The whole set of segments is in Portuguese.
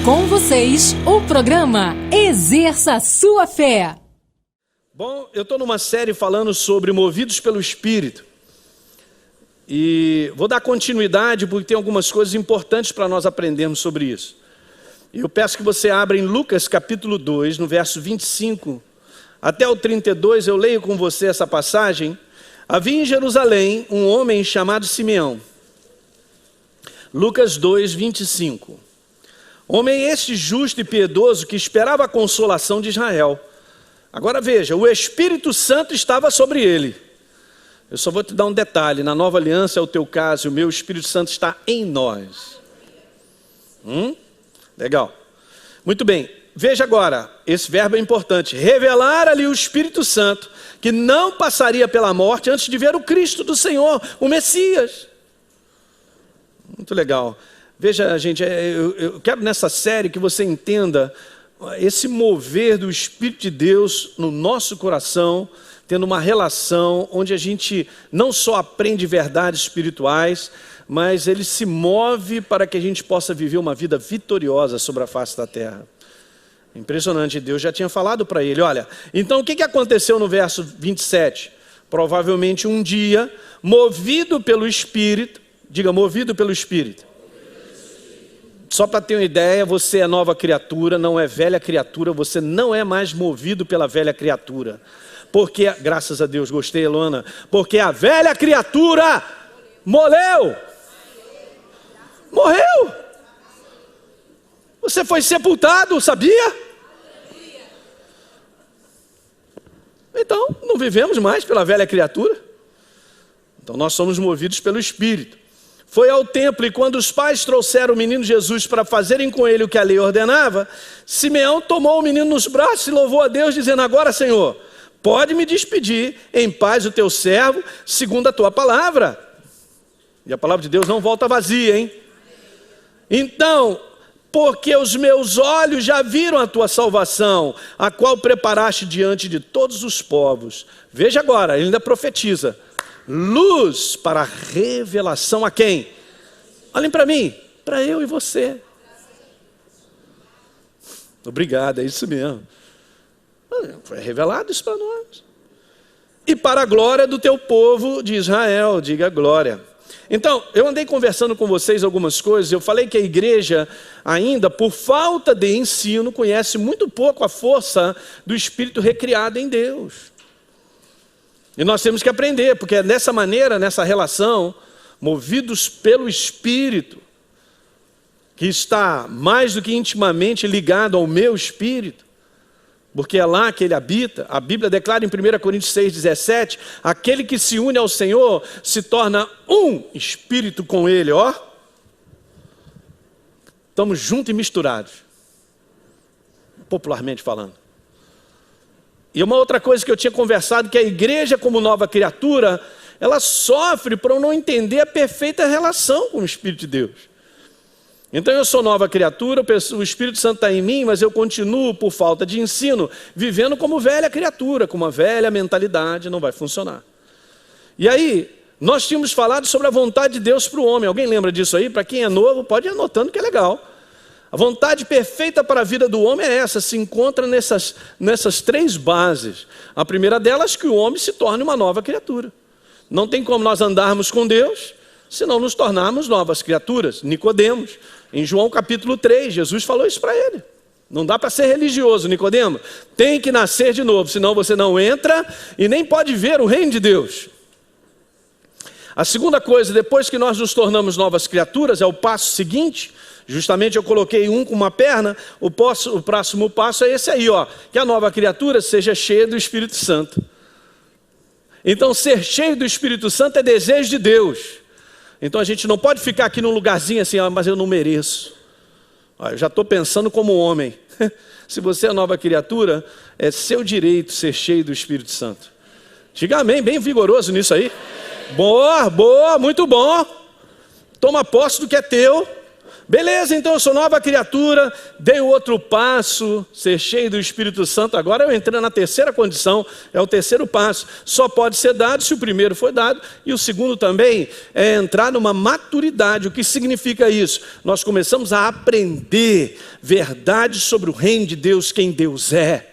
Com vocês, o programa Exerça Sua Fé. Bom, eu estou numa série falando sobre movidos pelo Espírito. E vou dar continuidade porque tem algumas coisas importantes para nós aprendermos sobre isso. Eu peço que você abra em Lucas capítulo 2, no verso 25 até o 32, eu leio com você essa passagem. Havia em Jerusalém um homem chamado Simeão. Lucas 2, 25. Homem este justo e piedoso que esperava a consolação de Israel. Agora veja, o Espírito Santo estava sobre ele. Eu só vou te dar um detalhe, na nova aliança é o teu caso, o meu Espírito Santo está em nós. Legal. Muito bem, veja agora, esse verbo é importante. Revelar-lhe o Espírito Santo, que não passaria pela morte antes de ver o Cristo do Senhor, o Messias. Muito legal. Veja, gente, eu quero nessa série que você entenda esse mover do Espírito de Deus no nosso coração, tendo uma relação onde a gente não só aprende verdades espirituais, mas ele se move para que a gente possa viver uma vida vitoriosa sobre a face da terra. Impressionante, Deus já tinha falado para ele, olha, então o que aconteceu no verso 27? Provavelmente um dia, movido pelo Espírito, diga, movido pelo Espírito. Só para ter uma ideia, você é nova criatura, não é velha criatura, você não é mais movido pela velha criatura. Porque, graças a Deus, gostei, Elona, porque a velha criatura morreu. Você foi sepultado, sabia? Então, não vivemos mais pela velha criatura. Então, nós somos movidos pelo Espírito. Foi ao templo e quando os pais trouxeram o menino Jesus para fazerem com ele o que a lei ordenava, Simeão tomou o menino nos braços e louvou a Deus, dizendo, agora, Senhor, pode me despedir em paz o teu servo, segundo a tua palavra. E a palavra de Deus não volta vazia, hein? Então, porque os meus olhos já viram a tua salvação, a qual preparaste diante de todos os povos. Veja agora, ele ainda profetiza. Luz para a revelação a quem? Olhem para mim, para eu e você. Obrigado, é isso mesmo. Foi revelado isso para nós. E para a glória do teu povo de Israel, diga glória. Então, eu andei conversando com vocês algumas coisas, eu falei que a igreja ainda, por falta de ensino, conhece muito pouco a força do Espírito recriado em Deus. E nós temos que aprender, porque é dessa maneira, nessa relação, movidos pelo Espírito, que está mais do que intimamente ligado ao meu Espírito, porque é lá que ele habita. A Bíblia declara em 1 Coríntios 6,17, aquele que se une ao Senhor se torna um Espírito com Ele, ó. Estamos juntos e misturados, popularmente falando. E uma outra coisa que eu tinha conversado, que a igreja como nova criatura, ela sofre por não entender a perfeita relação com o Espírito de Deus. Então eu sou nova criatura, o Espírito Santo está em mim, mas eu continuo, por falta de ensino, vivendo como velha criatura, com uma velha mentalidade, não vai funcionar. E aí, nós tínhamos falado sobre a vontade de Deus para o homem. Alguém lembra disso aí? Para quem é novo, pode ir anotando que é legal. A vontade perfeita para a vida do homem é essa, se encontra nessas três bases. A primeira delas é que o homem se torne uma nova criatura. Não tem como nós andarmos com Deus se não nos tornarmos novas criaturas. Nicodemos, em João capítulo 3, Jesus falou isso para ele. Não dá para ser religioso, Nicodemo. Tem que nascer de novo, senão você não entra e nem pode ver o reino de Deus. A segunda coisa, depois que nós nos tornamos novas criaturas, é o passo seguinte. Justamente eu coloquei um com uma perna, o próximo passo é esse aí, ó, que a nova criatura seja cheia do Espírito Santo. Então ser cheio do Espírito Santo é desejo de Deus. Então a gente não pode ficar aqui num lugarzinho assim, mas eu não mereço. Eu já estou pensando como homem. Se você é nova criatura, é seu direito ser cheio do Espírito Santo. Diga amém, bem vigoroso nisso aí. Boa, muito bom. Toma posse do que é teu. Beleza, então eu sou nova criatura, dei o outro passo, ser cheio do Espírito Santo. Agora eu entrei na terceira condição, é o terceiro passo. Só pode ser dado se o primeiro foi dado, e o segundo também é entrar numa maturidade. O que significa isso? Nós começamos a aprender verdades sobre o reino de Deus, quem Deus é.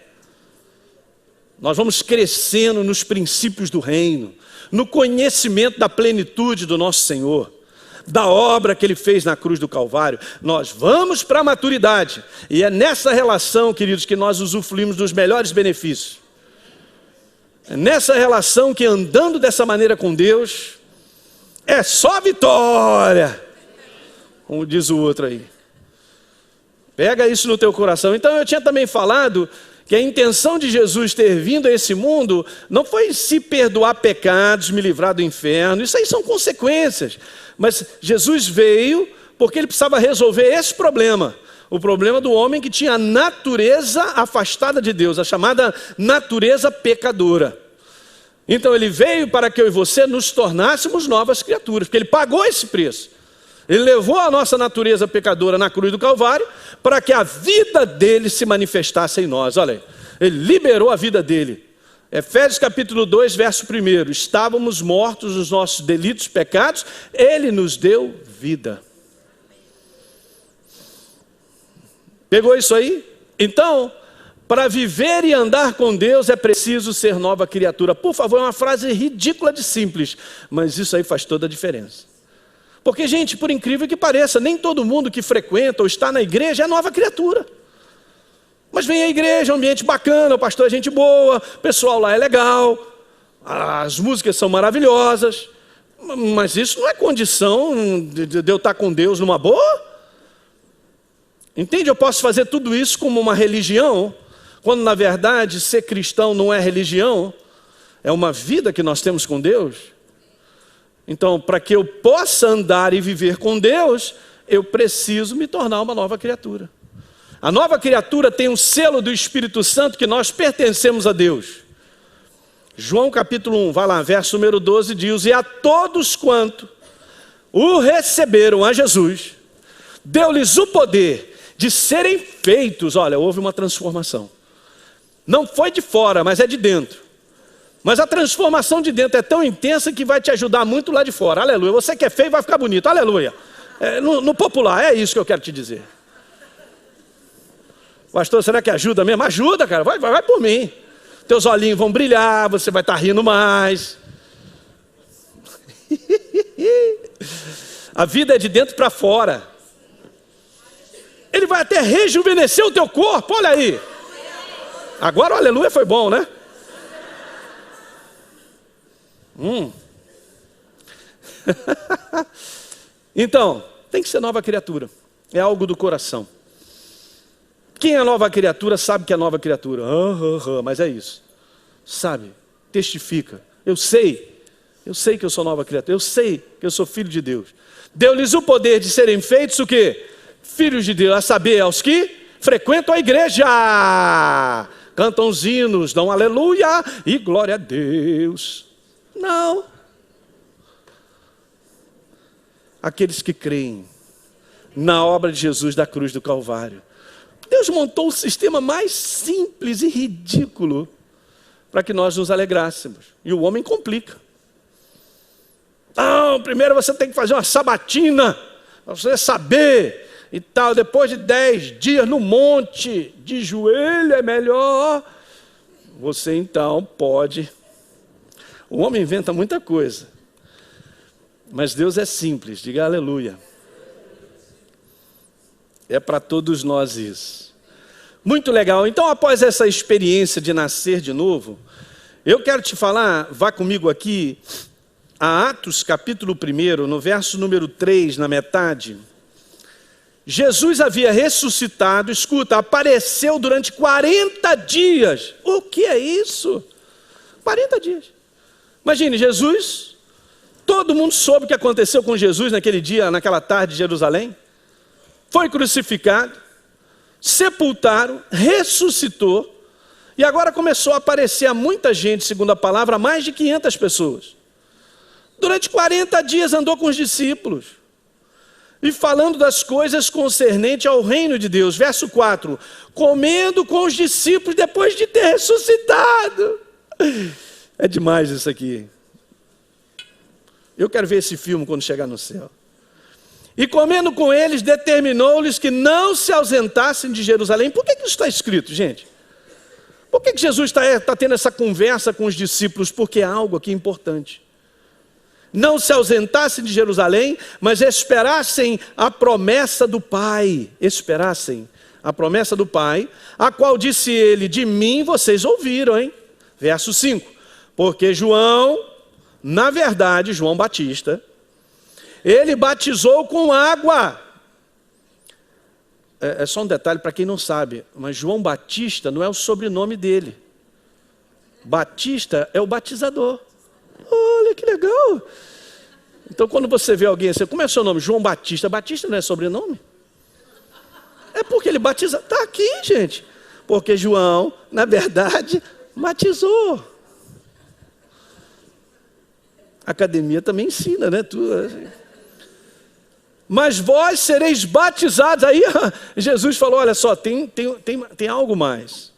Nós vamos crescendo nos princípios do reino, no conhecimento da plenitude do nosso Senhor, da obra que Ele fez na cruz do Calvário. Nós vamos para a maturidade, e é nessa relação, queridos, que nós usufruímos dos melhores benefícios. É nessa relação que, andando dessa maneira com Deus, é só vitória, como diz o outro aí. Pega isso no teu coração. Então eu tinha também falado que a intenção de Jesus ter vindo a esse mundo não foi se perdoar pecados, me livrar do inferno. Isso aí são consequências. Mas Jesus veio porque Ele precisava resolver esse problema. O problema do homem que tinha a natureza afastada de Deus, a chamada natureza pecadora. Então Ele veio para que eu e você nos tornássemos novas criaturas, porque Ele pagou esse preço. Ele levou a nossa natureza pecadora na cruz do Calvário para que a vida dele se manifestasse em nós. Olha aí, Ele liberou a vida dele. Efésios capítulo 2, verso 1. Estávamos mortos nos nossos delitos e pecados, Ele nos deu vida. Pegou isso aí? Então, para viver e andar com Deus é preciso ser nova criatura. Por favor, é uma frase ridícula de simples, mas isso aí faz toda a diferença. Porque, gente, por incrível que pareça, nem todo mundo que frequenta ou está na igreja é nova criatura. Mas vem à igreja, um ambiente bacana, o pastor é gente boa, o pessoal lá é legal, as músicas são maravilhosas, mas isso não é condição de eu estar com Deus numa boa. Entende? Eu posso fazer tudo isso como uma religião, quando na verdade ser cristão não é religião, é uma vida que nós temos com Deus. Então, para que eu possa andar e viver com Deus, eu preciso me tornar uma nova criatura. A nova criatura tem um selo do Espírito Santo que nós pertencemos a Deus. João capítulo 1, vai lá, verso número 12 diz: e a todos quanto o receberam a Jesus, deu-lhes o poder de serem feitos. Olha, houve uma transformação. Não foi de fora, mas é de dentro. Mas a transformação de dentro é tão intensa que vai te ajudar muito lá de fora. Aleluia. Você que é feio vai ficar bonito. Aleluia. No popular, é isso que eu quero te dizer. Pastor, será que ajuda mesmo? Ajuda, cara. Vai por mim. Teus olhinhos vão brilhar, você vai estar rindo mais. A vida é de dentro para fora. Ele vai até rejuvenescer o teu corpo, olha aí. Agora o aleluia foi bom, né? Então, tem que ser nova criatura. É algo do coração. Quem é nova criatura sabe que é nova criatura. Mas é isso. Sabe, testifica. Eu sei que eu sou nova criatura. Eu sei que eu sou filho de Deus. Deu-lhes o poder de serem feitos o quê? Filhos de Deus, a saber, aos que frequentam a igreja, cantam os hinos, dão aleluia e glória a Deus. Não. Aqueles que creem na obra de Jesus da cruz do Calvário. Deus montou o sistema mais simples e ridículo para que nós nos alegrássemos. E o homem complica. Não, primeiro você tem que fazer uma sabatina, para você saber e tal. Depois de 10 dias no monte, de joelho é melhor. Você então pode. O homem inventa muita coisa. Mas Deus é simples, diga aleluia. É para todos nós isso. Muito legal. Então, após essa experiência de nascer de novo, eu quero te falar, vá comigo aqui, a Atos capítulo 1, no verso número 3, na metade. Jesus havia ressuscitado, escuta, apareceu durante 40 dias. O que é isso? 40 dias. Imagine, Jesus, todo mundo soube o que aconteceu com Jesus naquele dia, naquela tarde de Jerusalém. Foi crucificado, sepultaram, ressuscitou, e agora começou a aparecer a muita gente, segundo a palavra, mais de 500 pessoas. Durante 40 dias andou com os discípulos. e falando das coisas concernentes ao reino de Deus. Verso 4, comendo com os discípulos depois de ter ressuscitado. É demais isso aqui. Eu quero ver esse filme quando chegar no céu. E comendo com eles, determinou-lhes que não se ausentassem de Jerusalém. Por que isso está escrito, gente? Por que Jesus está tendo essa conversa com os discípulos? Porque é algo aqui importante. Não se ausentassem de Jerusalém, mas esperassem a promessa do Pai. Esperassem a promessa do Pai, a qual disse ele, de mim vocês ouviram, hein? Verso 5. Porque João, na verdade, João Batista, ele batizou com água. É só um detalhe para quem não sabe, mas João Batista não é o sobrenome dele. Batista é o batizador. Olha que legal. Então quando você vê alguém assim, como é o seu nome? João Batista. Batista não é sobrenome? É porque ele batiza. Está aqui, gente. Porque João, na verdade, batizou. A academia também ensina, né? Mas vós sereis batizados. Aí Jesus falou, olha só, tem algo mais.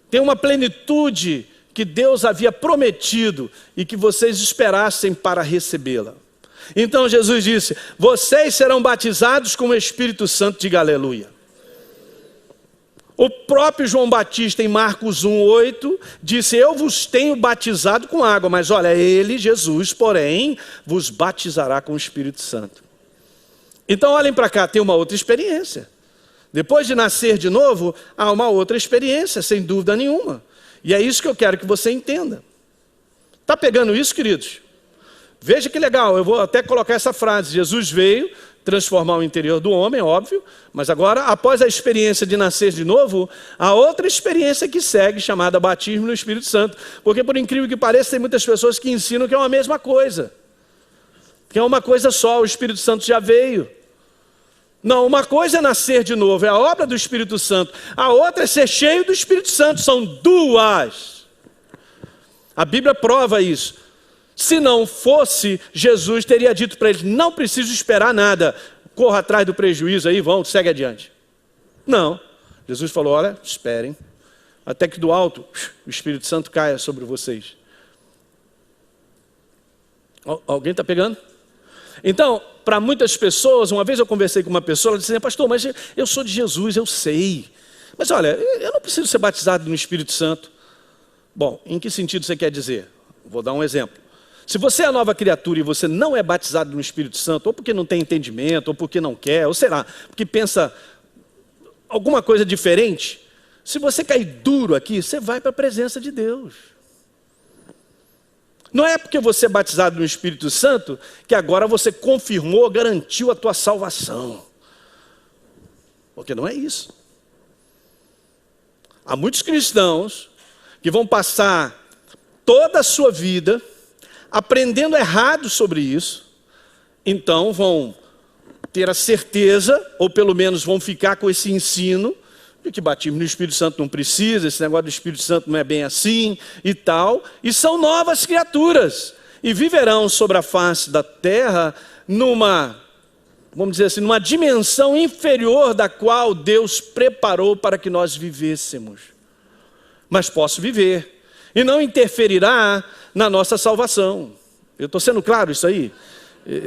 Tem uma plenitude que Deus havia prometido e que vocês esperassem para recebê-la. Então Jesus disse, vocês serão batizados com o Espírito Santo, diga aleluia. O próprio João Batista, em Marcos 1:8, disse, eu vos tenho batizado com água, mas olha, ele, Jesus, porém, vos batizará com o Espírito Santo. Então olhem para cá, tem uma outra experiência. Depois de nascer de novo, há uma outra experiência, sem dúvida nenhuma. E é isso que eu quero que você entenda. Está pegando isso, queridos? Veja que legal, eu vou até colocar essa frase. Jesus veio transformar o interior do homem, óbvio, mas agora, após a experiência de nascer de novo, há outra experiência que segue, chamada batismo no Espírito Santo. Porque, por incrível que pareça, tem muitas pessoas que ensinam que é uma mesma coisa. Que é uma coisa só, o Espírito Santo já veio. Não, uma coisa é nascer de novo, é a obra do Espírito Santo. A outra é ser cheio do Espírito Santo, são duas. A Bíblia prova isso. Se não fosse, Jesus teria dito para eles, não preciso esperar nada, corra atrás do prejuízo aí, vão, segue adiante. Não, Jesus falou, olha, esperem, até que do alto o Espírito Santo caia sobre vocês. Alguém está pegando? Então, para muitas pessoas, uma vez eu conversei com uma pessoa, ela disse assim, pastor, mas eu sou de Jesus, eu sei. Mas olha, eu não preciso ser batizado no Espírito Santo. Bom, em que sentido você quer dizer? Vou dar um exemplo. Se você é a nova criatura e você não é batizado no Espírito Santo, ou porque não tem entendimento, ou porque não quer, ou sei lá, porque pensa alguma coisa diferente, se você cair duro aqui, você vai para a presença de Deus. Não é porque você é batizado no Espírito Santo que agora você confirmou, garantiu a tua salvação. Porque não é isso. Há muitos cristãos que vão passar toda a sua vida aprendendo errado sobre isso, então vão ter a certeza, ou pelo menos vão ficar com esse ensino, de que batismo no Espírito Santo não precisa, esse negócio do Espírito Santo não é bem assim e tal, e são novas criaturas, e viverão sobre a face da terra numa, vamos dizer assim, numa dimensão inferior da qual Deus preparou para que nós vivêssemos. Mas posso viver, e não interferirá na nossa salvação. Eu estou sendo claro isso aí?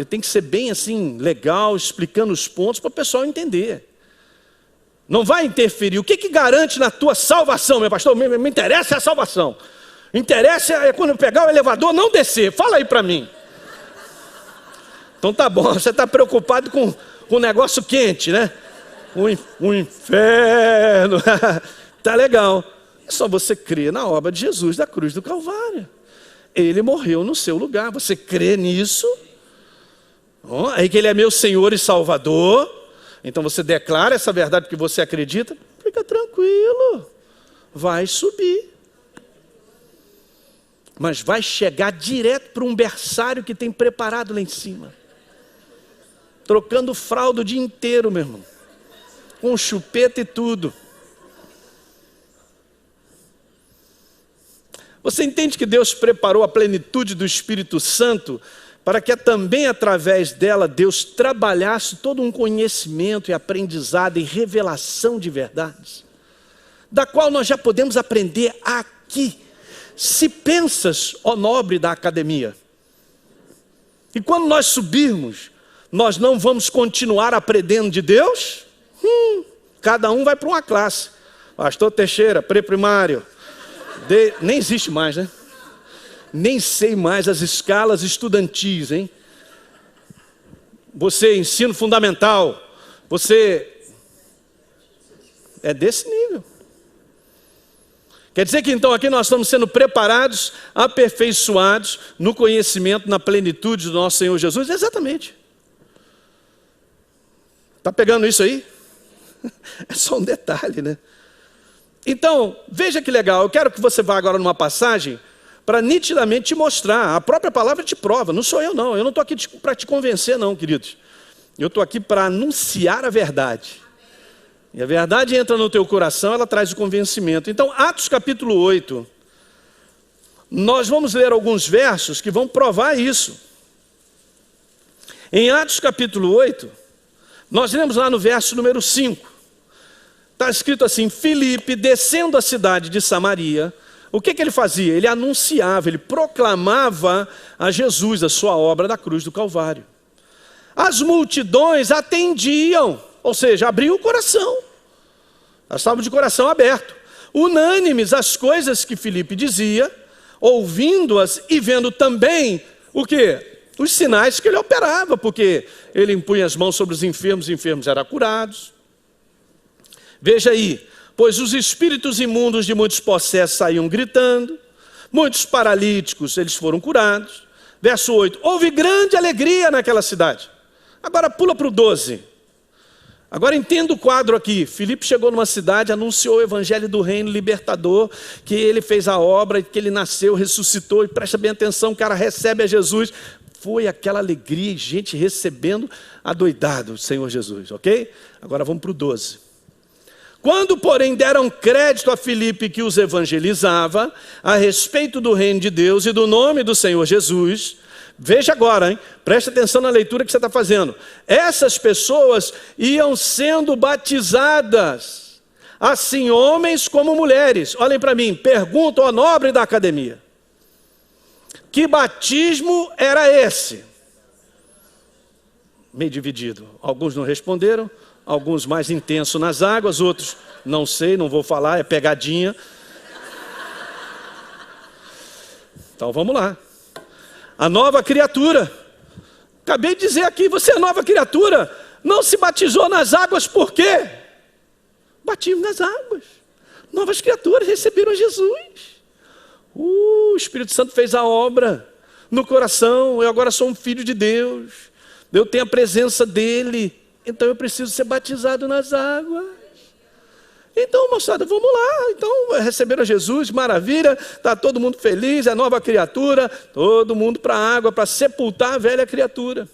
Tem que ser bem assim, legal, explicando os pontos para o pessoal entender. Não vai interferir. O que garante na tua salvação, meu pastor? Me interessa a salvação. Interessa é quando eu pegar o elevador, não descer. Fala aí para mim. Então tá bom, você está preocupado com um negócio quente, né? O inferno. Tá legal. É só você crer na obra de Jesus da cruz do Calvário. Ele morreu no seu lugar. Você crê nisso? Aí que Ele é meu Senhor e Salvador. Então você declara essa verdade porque você acredita. Fica tranquilo. Vai subir. Mas vai chegar direto para um berçário que tem preparado lá em cima. Trocando fralda o dia inteiro, meu irmão. Com chupeta e tudo. Você entende que Deus preparou a plenitude do Espírito Santo para que também através dela Deus trabalhasse todo um conhecimento e aprendizado e revelação de verdades, da qual nós já podemos aprender aqui. Se pensas, ó nobre da academia, e quando nós subirmos, nós não vamos continuar aprendendo de Deus? Cada um vai para uma classe. Pastor Teixeira, pré-primário, nem existe mais, né? Nem sei mais as escalas estudantis, hein? Você, ensino fundamental, você é desse nível. Quer dizer que então aqui nós estamos sendo preparados, aperfeiçoados no conhecimento, na plenitude do nosso Senhor Jesus? Exatamente. Está pegando isso aí? É só um detalhe, né? Então, veja que legal, eu quero que você vá agora numa passagem para nitidamente te mostrar. A própria palavra te prova, não sou eu não estou aqui para te convencer não, queridos. Eu estou aqui para anunciar a verdade. E a verdade entra no teu coração, ela traz o convencimento. Então, Atos capítulo 8, nós vamos ler alguns versos que vão provar isso. Em Atos capítulo 8, nós lemos lá no verso número 5. Está escrito assim: Filipe, descendo a cidade de Samaria, o que ele fazia? Ele anunciava, ele proclamava a Jesus a sua obra da cruz do Calvário. As multidões atendiam, ou seja, abriam o coração. Elas estavam de coração aberto, unânimes às coisas que Filipe dizia, ouvindo-as e vendo também o quê? Os sinais que ele operava, porque ele impunha as mãos sobre os enfermos eram curados. Veja aí, pois os espíritos imundos de muitos possessos saíam gritando, muitos paralíticos eles foram curados. Verso 8, houve grande alegria naquela cidade. Agora pula para o 12. Agora entenda o quadro aqui. Filipe chegou numa cidade, anunciou o evangelho do reino libertador, que ele fez a obra, que ele nasceu, ressuscitou, e presta bem atenção, o cara recebe a Jesus. Foi aquela alegria e gente recebendo adoidado o Senhor Jesus, ok? Agora vamos para o 12. Quando, porém, deram crédito a Filipe que os evangelizava a respeito do reino de Deus e do nome do Senhor Jesus, veja agora, hein? Presta atenção na leitura que você está fazendo. Essas pessoas iam sendo batizadas, assim homens como mulheres. Olhem para mim, pergunto ao nobre da academia: que batismo era esse? Meio dividido. Alguns não responderam, alguns mais intenso nas águas, outros não sei, não vou falar, é pegadinha. Então vamos lá. A nova criatura. Acabei de dizer aqui, você é nova criatura. Não se batizou nas águas por quê? Batismo nas águas. Novas criaturas receberam Jesus. O Espírito Santo fez a obra no coração. Eu agora sou um filho de Deus. Eu tenho a presença dele. Então eu preciso ser batizado nas águas. Então, moçada, vamos lá. Então, receberam Jesus, maravilha. Está todo mundo feliz, é nova criatura. Todo mundo para a água, para sepultar a velha criatura.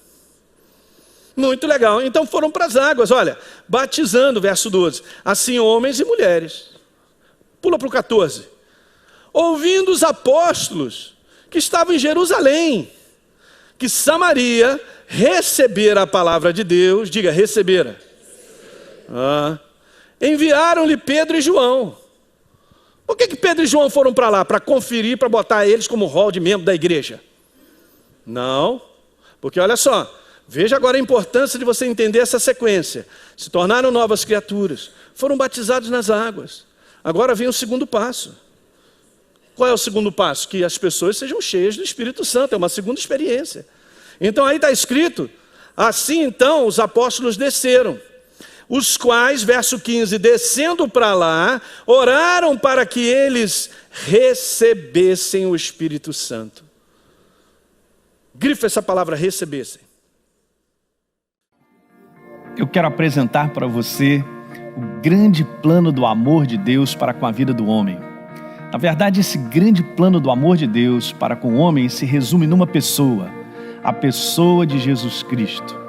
Muito legal. Então foram para as águas, olha, batizando, verso 12. Assim homens e mulheres. Pula para o 14. Ouvindo os apóstolos que estavam em Jerusalém, que Samaria recebera a palavra de Deus, diga, recebera. Enviaram-lhe Pedro e João. Por que Pedro e João foram para lá? Para conferir, para botar eles como rol de membro da igreja? Não, porque olha só, veja agora a importância de você entender essa sequência. Se tornaram novas criaturas, foram batizados nas águas. Agora vem o segundo passo. Qual é o segundo passo? Que as pessoas sejam cheias do Espírito Santo, é uma segunda experiência. Então aí está escrito, assim então os apóstolos desceram, os quais, verso 15, descendo para lá, oraram para que eles recebessem o Espírito Santo. Grifa essa palavra, recebessem. Eu quero apresentar para você o grande plano do amor de Deus para com a vida do homem. Na verdade, esse grande plano do amor de Deus para com o homem se resume numa pessoa, a pessoa de Jesus Cristo.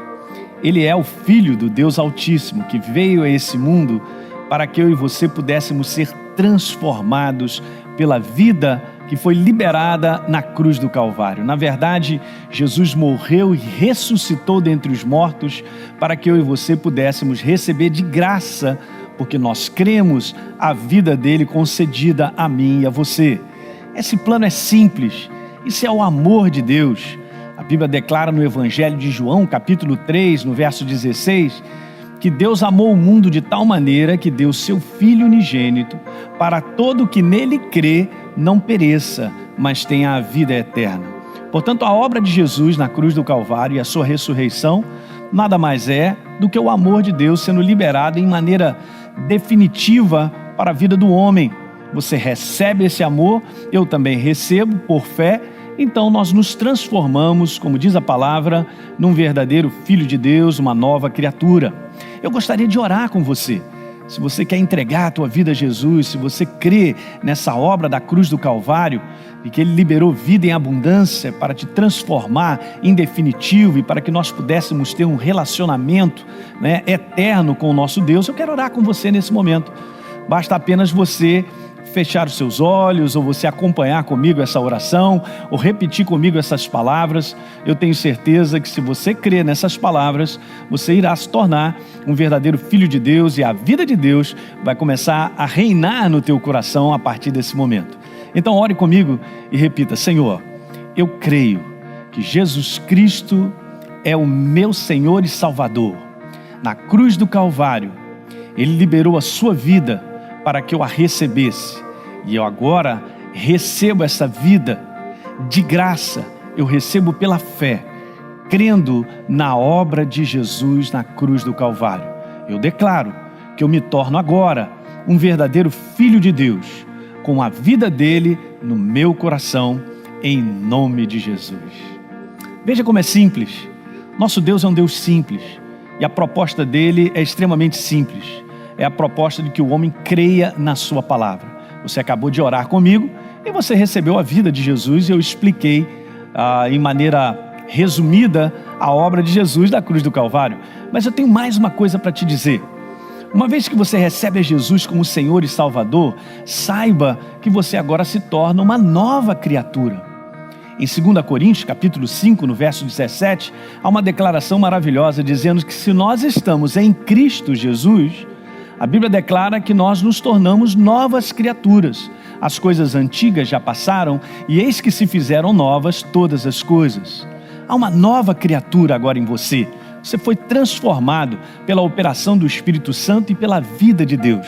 Ele é o Filho do Deus Altíssimo que veio a esse mundo para que eu e você pudéssemos ser transformados pela vida que foi liberada na cruz do Calvário. Na verdade, Jesus morreu e ressuscitou dentre os mortos para que eu e você pudéssemos receber de graça, porque nós cremos, a vida dele concedida a mim e a você. Esse plano é simples, isso é o amor de Deus. A Bíblia declara no Evangelho de João, capítulo 3, no verso 16, que Deus amou o mundo de tal maneira que deu seu Filho unigênito para todo que nele crê não pereça, mas tenha a vida eterna. Portanto, a obra de Jesus na cruz do Calvário e a sua ressurreição nada mais é do que o amor de Deus sendo liberado em maneira definitiva para a vida do homem. Você recebe esse amor, eu também recebo por fé. Então nós nos transformamos, como diz a palavra, num verdadeiro filho de Deus, uma nova criatura. Eu gostaria de orar com você. Se você quer entregar a tua vida a Jesus, se você crê nessa obra da cruz do Calvário e que Ele liberou vida em abundância para te transformar em definitivo e para que nós pudéssemos ter um relacionamento, eterno com o nosso Deus, eu quero orar com você nesse momento. Basta apenas você fechar os seus olhos, ou você acompanhar comigo essa oração, ou repetir comigo essas palavras. Eu tenho certeza que se você crer nessas palavras, você irá se tornar um verdadeiro filho de Deus e a vida de Deus vai começar a reinar no teu coração a partir desse momento. Então ore comigo e repita: Senhor, eu creio que Jesus Cristo é o meu Senhor e Salvador. Na cruz do Calvário, Ele liberou a sua vida para que eu a recebesse. E eu agora recebo essa vida de graça. Eu recebo pela fé, crendo na obra de Jesus na cruz do Calvário. Eu declaro que eu me torno agora um verdadeiro filho de Deus, com a vida dele no meu coração, em nome de Jesus. Veja como é simples. Nosso Deus é um Deus simples. E a proposta dele é extremamente simples. É a proposta de que o homem creia na sua palavra. Você acabou de orar comigo e você recebeu a vida de Jesus e eu expliquei em maneira resumida a obra de Jesus da cruz do Calvário. Mas eu tenho mais uma coisa para te dizer. Uma vez que você recebe a Jesus como Senhor e Salvador, saiba que você agora se torna uma nova criatura. Em 2 Coríntios, capítulo 5, no verso 17, há uma declaração maravilhosa dizendo que se nós estamos em Cristo Jesus, a Bíblia declara que nós nos tornamos novas criaturas. As coisas antigas já passaram e eis que se fizeram novas todas as coisas. Há uma nova criatura agora em você. Você foi transformado pela operação do Espírito Santo e pela vida de Deus.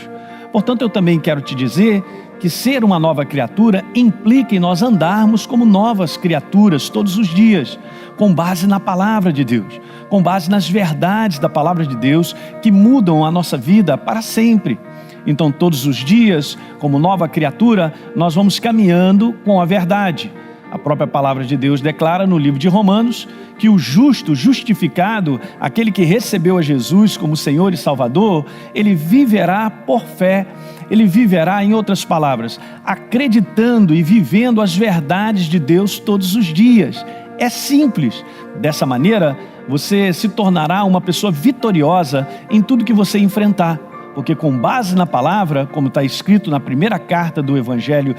Portanto, eu também quero te dizer que ser uma nova criatura implica em nós andarmos como novas criaturas todos os dias, com base na palavra de Deus, com base nas verdades da palavra de Deus que mudam a nossa vida para sempre. Então, todos os dias, como nova criatura, nós vamos caminhando com a verdade. A própria palavra de Deus declara no livro de Romanos que o justo, justificado, aquele que recebeu a Jesus como Senhor e Salvador, ele viverá por fé. Ele viverá, em outras palavras, acreditando e vivendo as verdades de Deus todos os dias. É simples. Dessa maneira, você se tornará uma pessoa vitoriosa em tudo que você enfrentar. Porque com base na palavra, como está escrito na primeira carta do Evangelho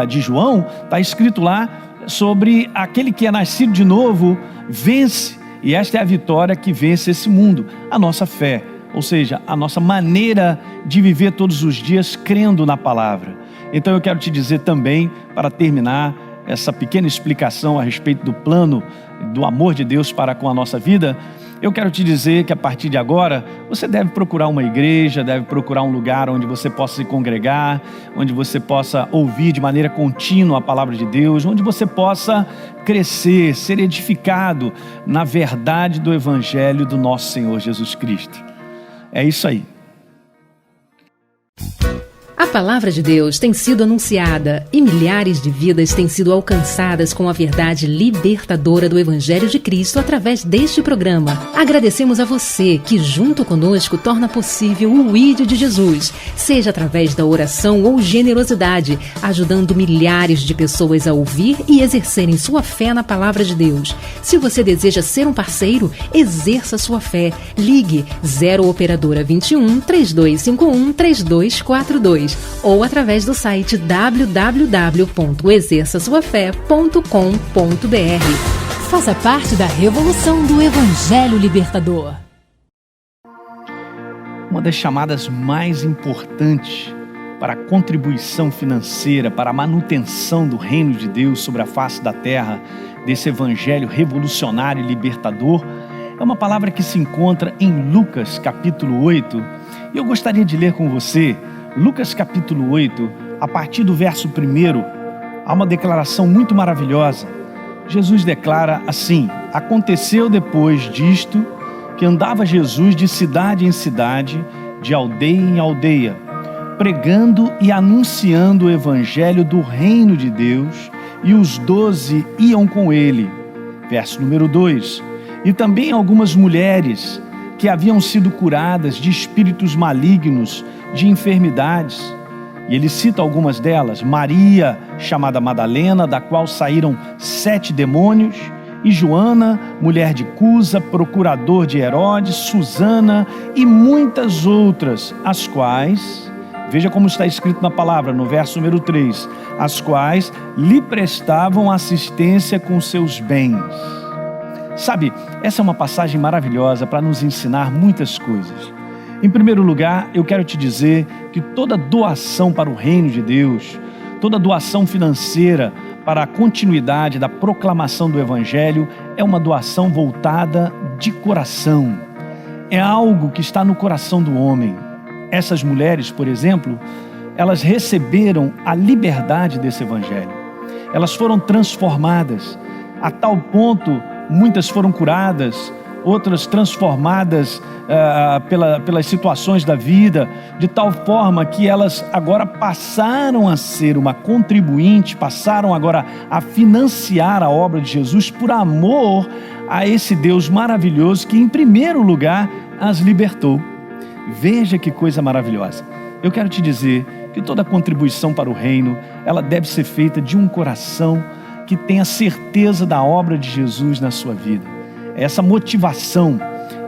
de João, está escrito lá sobre aquele que é nascido de novo, vence. E esta é a vitória que vence esse mundo, a nossa fé. Ou seja, a nossa maneira de viver todos os dias crendo na palavra. Então eu quero te dizer também, para terminar essa pequena explicação a respeito do plano do amor de Deus para com a nossa vida, eu quero te dizer que a partir de agora, você deve procurar uma igreja, deve procurar um lugar onde você possa se congregar, onde você possa ouvir de maneira contínua a palavra de Deus, onde você possa crescer, ser edificado na verdade do Evangelho do nosso Senhor Jesus Cristo. É isso aí. A palavra de Deus tem sido anunciada e milhares de vidas têm sido alcançadas com a verdade libertadora do Evangelho de Cristo através deste programa. Agradecemos a você que, junto conosco, torna possível o ID de Jesus, seja através da oração ou generosidade, ajudando milhares de pessoas a ouvir e exercerem sua fé na palavra de Deus. Se você deseja ser um parceiro, exerça sua fé. Ligue 0 Operadora 21 3251 3242. sociais ou através do site www.exerçasuafé.com.br. Faça parte da revolução do Evangelho Libertador. Uma das chamadas mais importantes para a contribuição financeira, para a manutenção do reino de Deus sobre a face da terra, desse evangelho revolucionário e libertador, é uma palavra que se encontra em Lucas capítulo 8. E eu gostaria de ler com você, Lucas capítulo 8, a partir do verso 1, há uma declaração muito maravilhosa. Jesus declara assim: aconteceu depois disto, que andava Jesus de cidade em cidade, de aldeia em aldeia, pregando e anunciando o evangelho do reino de Deus, e os 12 iam com ele. Verso número 2. E também algumas mulheres que haviam sido curadas de espíritos malignos, de enfermidades. E ele cita algumas delas: Maria, chamada Madalena, da qual saíram 7 demônios, e Joana, mulher de Cusa, procurador de Herodes, Susana e muitas outras, as quais, veja como está escrito na palavra, no verso número 3, as quais lhe prestavam assistência com seus bens. Sabe, essa é uma passagem maravilhosa para nos ensinar muitas coisas. Em primeiro lugar, eu quero te dizer que toda doação para o reino de Deus, toda doação financeira para a continuidade da proclamação do Evangelho é uma doação voltada de coração. É algo que está no coração do homem. Essas mulheres, por exemplo, elas receberam a liberdade desse Evangelho. Elas foram transformadas a tal ponto, muitas foram curadas, outras transformadas pelas situações da vida, de tal forma que elas agora passaram a ser uma contribuinte, passaram agora a financiar a obra de Jesus por amor a esse Deus maravilhoso que, em primeiro lugar, as libertou. Veja que coisa maravilhosa. Eu quero te dizer que toda contribuição para o reino, ela deve ser feita de um coração que tenha certeza da obra de Jesus na sua vida. Essa motivação,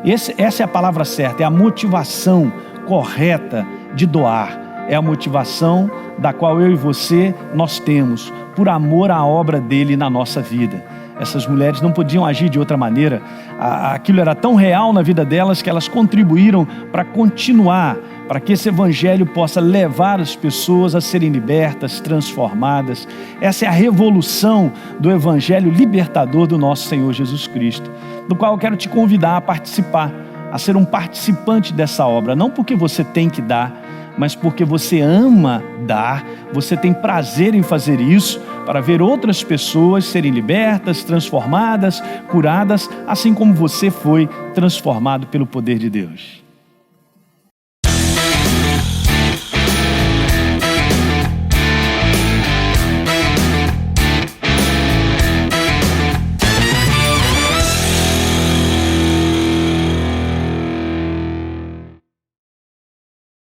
essa é a palavra certa, é a motivação correta de doar. É a motivação da qual eu e você, nós temos, por amor à obra dele na nossa vida. Essas mulheres não podiam agir de outra maneira. Aquilo era tão real na vida delas que elas contribuíram para continuar, para que esse evangelho possa levar as pessoas a serem libertas, transformadas. Essa é a revolução do evangelho libertador do nosso Senhor Jesus Cristo, do qual eu quero te convidar a participar, a ser um participante dessa obra, não porque você tem que dar, mas porque você ama dar, você tem prazer em fazer isso, para ver outras pessoas serem libertas, transformadas, curadas, assim como você foi transformado pelo poder de Deus.